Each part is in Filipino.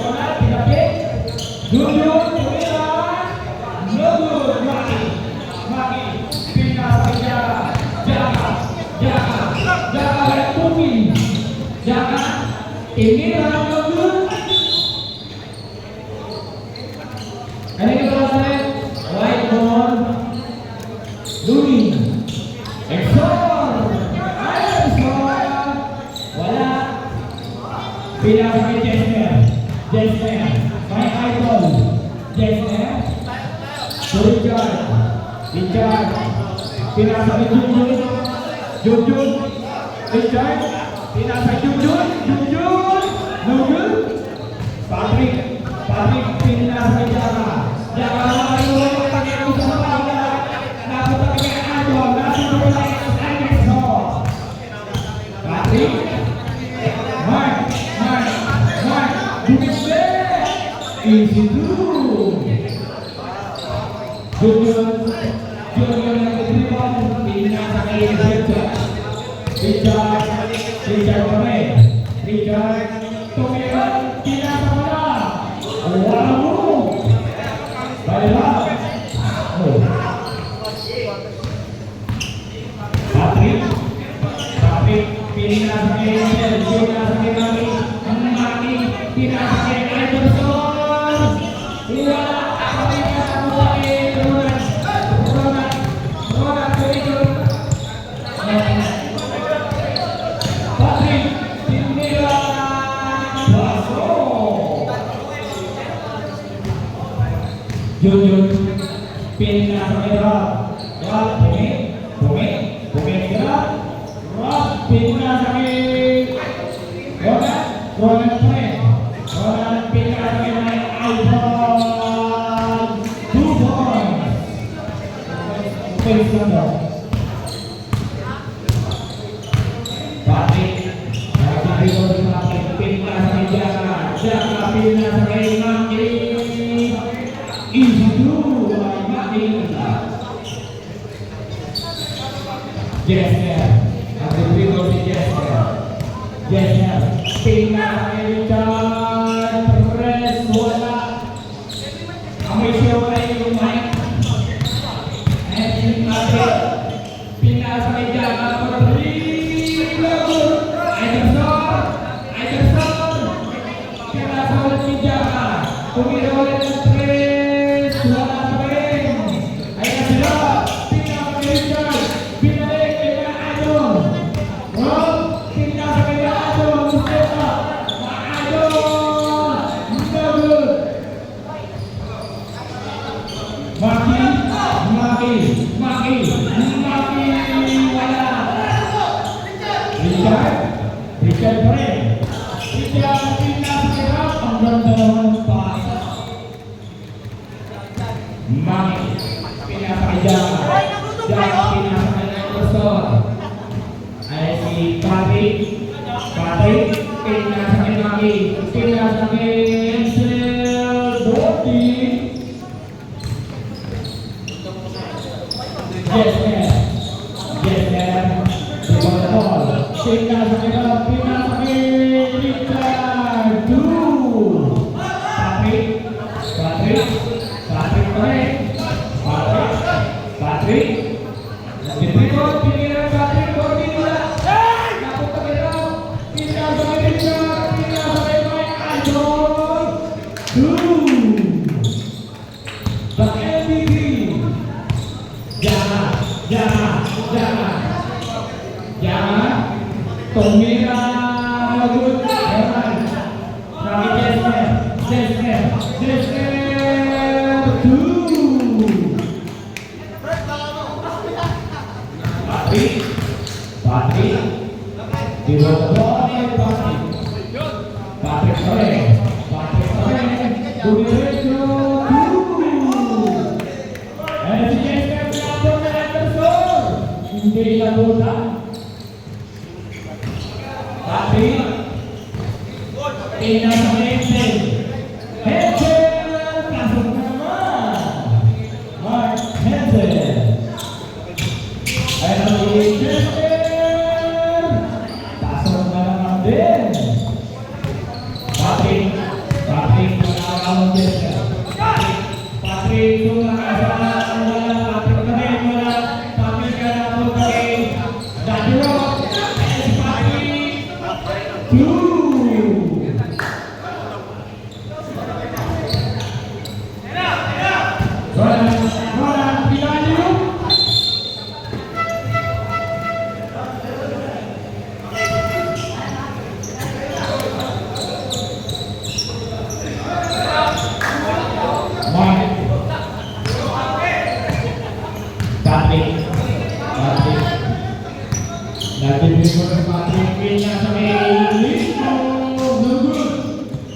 Ronald, pinapit. Junior, tumira. No good. Maki. Pinasakay Jaka. Jaka balik Tumi. Jaka. Tumira, no good. Ano yung pala white ball. Luni. Exor. Wala. Pinasakay Jesner. My idol. Jesner. Richard. Pinasakay Junjun. Richard. Pinasakay Junjun. No good. Patrick. Pinasakay Jaka. Jaka naman pag-iuwi sa pagkakala. Napunta kay Idol. Nasa Patrick. Mark. Dumiste. Easy two. Junior yang kedua. Pinasakay Richard Pamay. Richard tumira. Pinasakay. Wala mo. Baiklah. Patrick pinasakay Maki, pinasakay Ederson. Wala. Ronald Ederson. Patrick tinira. Junior pinasakay Rob gerak. Rob pinasakay Ronald pinasakay Alvan. 2 points. Patrick pinasakay Jaka pinasakay Maki. Easy two. Jesner. Ada dribble di Jesner. Pinasakay Richard. Press bola. Kami siapa yang main? Pinasakay Jaka. Ederson. Pinasakay Jaka. Tumira oleh press. Bola kering. Ayah sudah. Pinasakay Richard. Richard Pamay. Richard pinasakay ang ganda naman pass. Maki pinasakay Jaka pinasakay Ederson. Ay si Patrick pinasakay Maki. Pinasakay Ansel Boti. Jesner. Pinasakay Richard. Patrick. Diberikan pilihan Patrick bagi bola. Namun tergerak. Pinasakay Richard. Pinasakay Idol. 2. The MVP. Jaka. Tumira. Good. Herman. Jesner. 2. Patrick. Di bawah Patrick Pamay. Dumiretso. 2. And si Jesner pinapon na Ederson. Hindi nabutan. Patrick. Pinasakay Hensel. Pasok na naman. Mark Hensel. Ay si Jesner. Pasok na naman din. Patrick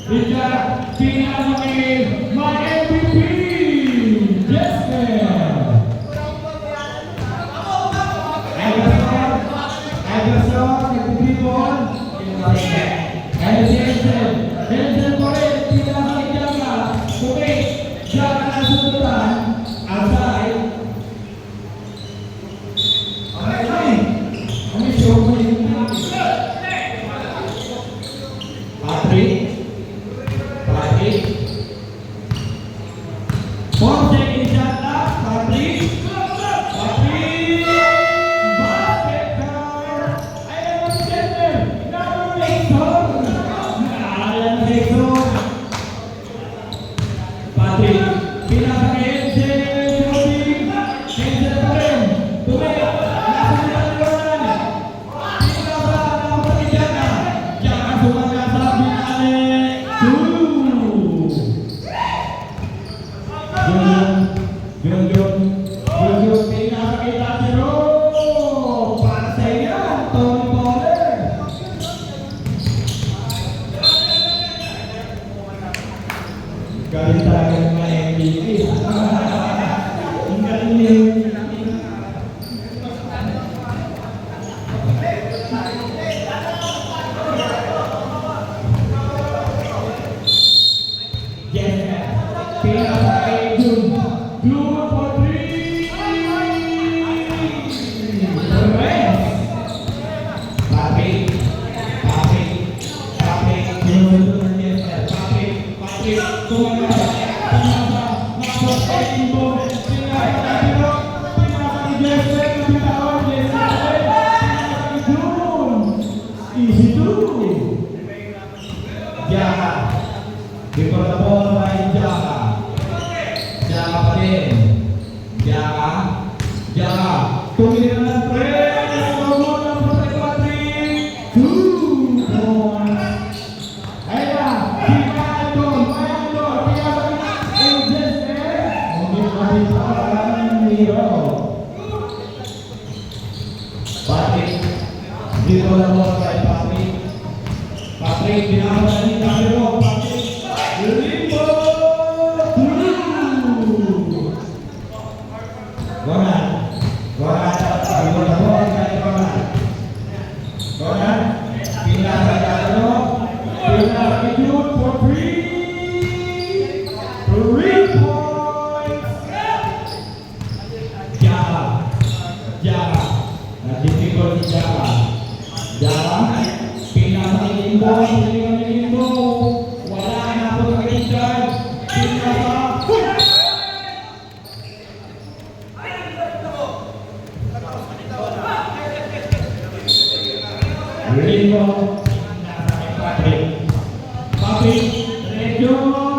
Richard, pinakamin, my MVP, Jesper. Anderson, nag-dribble. Jensen po rin, pinakakijaga. Kumit, jaga na sundutan. Outside. Patrick. 4 seconds shot up. Patrick. Basket count. Ayan ang center. Number 8. Naalan na 6. Patrick. Pinakakit. Shooting. Center pa rin. Tumaya. Yun, pinakakita si Ro. Para sa iyo, Tony Baller. Galing talaga ng mga MVP. Ang galing niyo. Pinakakita yun. Blue for 3. Easy two. Jaga. Before the ball by Jaga. Jaga pa din. Jaga. Tumili na ng 3. Tumulong ng Patrick. 2 points. Ayan. Pinakadon. Jesper. Mungkin masih parang Miro. Patrick. Dito na ball by Patrick. Patrick, pinakaman ni Camero. Patrick. Limbo. Gonan. Dito na ball by Gonan. Pinakadalo. Pinakadalo for 3. 3 points. Jaga. Nag-difficult si Jaga. Pinaka-limbo. Wala na po mag-Richard. Limbo. Patrick. Medyo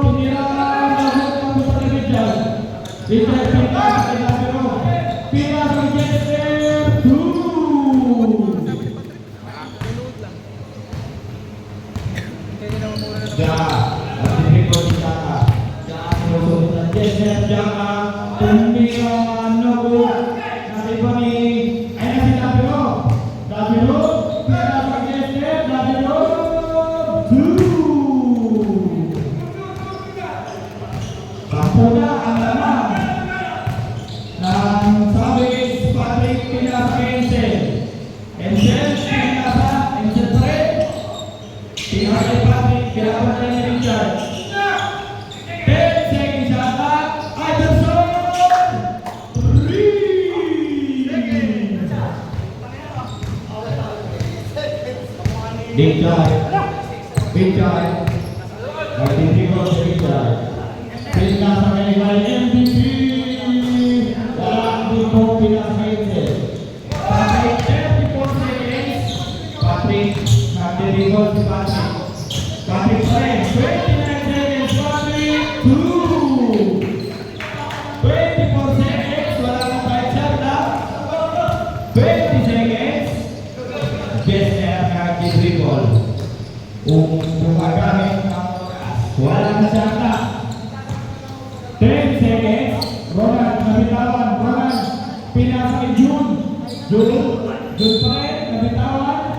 piniraan. Nagot sa Richard. Richard pinaka-Jesper. 2. Jaga, tumira, Nogo, nasibani, ay nasi Daviro, pinaka-Jesper, Daviro, 2. Kapuna ang laman ng Sabis, Patrick, pinaka-Ensel, Ensel pa rin, pinaka-Patrick, pinaka-Patrick ni Richard. 10 seconds shot up. Anderson. 3. Big guy. Nag-difficult si Richard. Pinaka-may MVP. Walang dito pinaka-Ensel. Patrick, 34 seconds. Patrick, nag-difficult si Patrick. Patrick pa rin, 29 seconds. Patrick, 2. 24 seconds. Wala kang fight shot na. 20 seconds. Jesper nag-dribble. Gumagamit ang oras. Wala na shot na. 10 seconds. Ronan, nabitawan. Ronan, pinasa kay June pa rin, nabitawan.